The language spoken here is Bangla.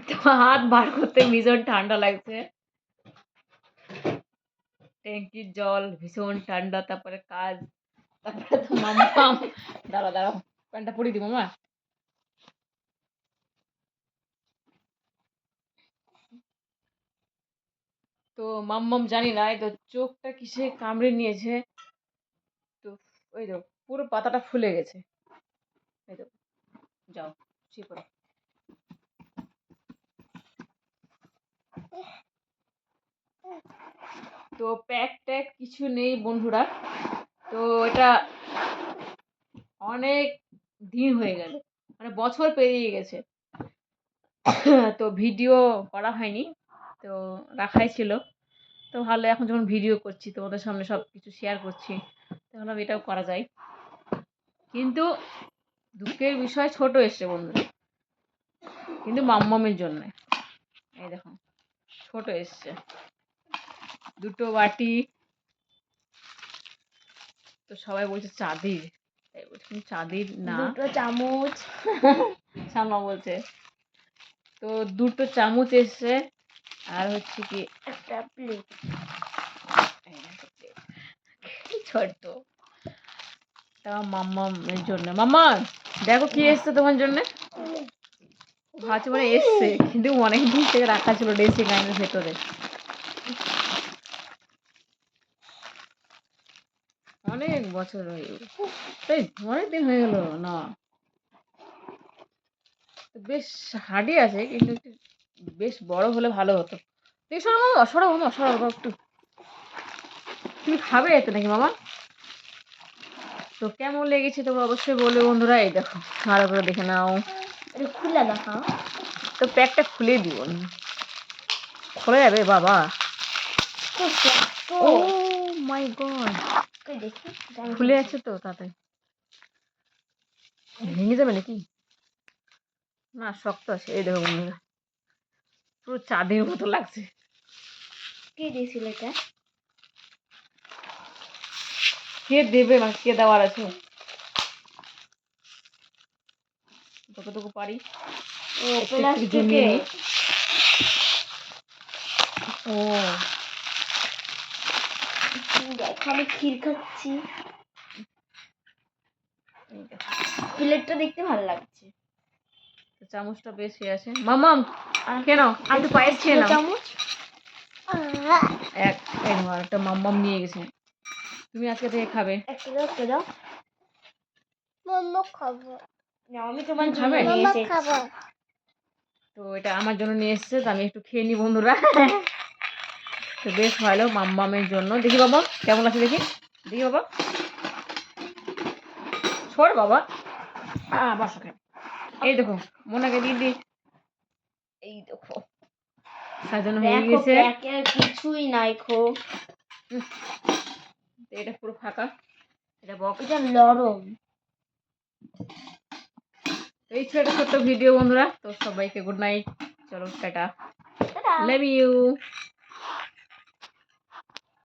তো হাত বার করতে ভীষণ ঠান্ডা লাগছে। ট্যাঙ্কির জল ভীষণ ঠান্ডা, তারপরে কাজ, তারপরে তো মাম্মাম। দাঁড়াও প্যান্টটা পরিয়ে দি মামা। তো মাম্মাম জানি না এই তো চোখটা কিসে কামড়ে নিয়েছে, তো ওই তো পুরো পাতাটা ফুলে গেছে। এই তো যাও শুয়ে পড়ো। তো প্যাক ট্যাক কিছু নেই বন্ধুরা, তো এটা অনেক দিন হয়ে গেল, মানে বছর পেরিয়ে গেছে। তো ভিডিও করা হয়নি, তো রাখাই ছিল। তো ভালো, এখন যখন ভিডিও করছি তোমাদের সামনে সব কিছু শেয়ার করছি, তাহলে এটাও করা যায়। কিন্তু দুঃখের বিষয় ছোট এসছে বন্ধুরা, কিন্তু মাম্মামের জন্য। এই দেখো ছোট এসছে, দুটো বাটি। তো সবাই বলছে চাঁদির, তাই বলছি চাঁদির না, দুটো চামচ সামনা বলছে। তো দুটো চামচ এসছে, আর হচ্ছে কি একটা প্লেট ছোট্ট। তা মাম্মামের জন্য। মাম্মা দেখো কি এসছে তোমার জন্য। ভাবছি মানে এসছে, কিন্তু অনেক দিন থেকে রাখা ছিল ড্রেসিং লাইনের ভেতরে। অনেক বছর হয়ে গেল, তাই অনেক দিন হয়ে গেল না। বেশ হার্ডি আছে, কিন্তু একটু বেশ বড় হলে ভালো হতো। তুই সরো মামা, সরো মামা, সরো একটু। তুমি খাবে এতে নাকি মামা? তো কেমন লেগেছে তোমরা অবশ্যই বলবে বন্ধুরা। এই দেখো ভালো করে দেখে নাও, এটা খুলে দেখাও। তো প্যাকটা খুলে দিও, খুলে যাবে বাবা। ও মাই গড, দেখি খুলে আছে তো, তাতে ভেঙে যাবে নাকি? না শক্ত আছে। এই দেখো বন্ধুরা, পুরো চাঁদের মতো লাগছে। কে দিয়েছিল এটা? কে দেবে, না কে দেওয়ার আছে, যতটুকু পারি ও একটু একটু জমিয়ে প্লাস্টিকে। নিই। ও দেখো আমি ক্ষীর খাচ্ছি। এই দেখো, প্লেটটা দেখতে ভালো লাগছে। তো চামচটা বেশ হয়ে আছে। মামাম খেয়ে নাও, একটু পায়েস খেয়ে নাও। চামচ এক একটা মাম্মাম নিয়ে গেছে, তুমি আজকে থেকে খাবে। একটা দাও মাম্মা খাবো না, আমি তোমার জন্য খাবে? নিয়ে এসেছি। তো এটা আমার জন্য নিয়ে এসছে, তো আমি একটু খেয়ে নিই বন্ধুরা। তো বেশ ভালো মাম্মামের জন্য। দেখি বাবা কেমন আছে, দেখি দেখি বাবা, ছোড় বাবা, বসো কেন। এই দেখো মোনাকে দিদি, এই দেখো সাজানো হয়ে দেখো গেছে। প্যাকের কিছুই নাই খো। এটা পুরো ফাঁকা, এটা বক্স। এটা নরম। এই ছিল একটা ছোট্ট ভিডিও বন্ধুরা। তো সবাইকে গুড নাইট, চলো টাটা, লাভ ইউ।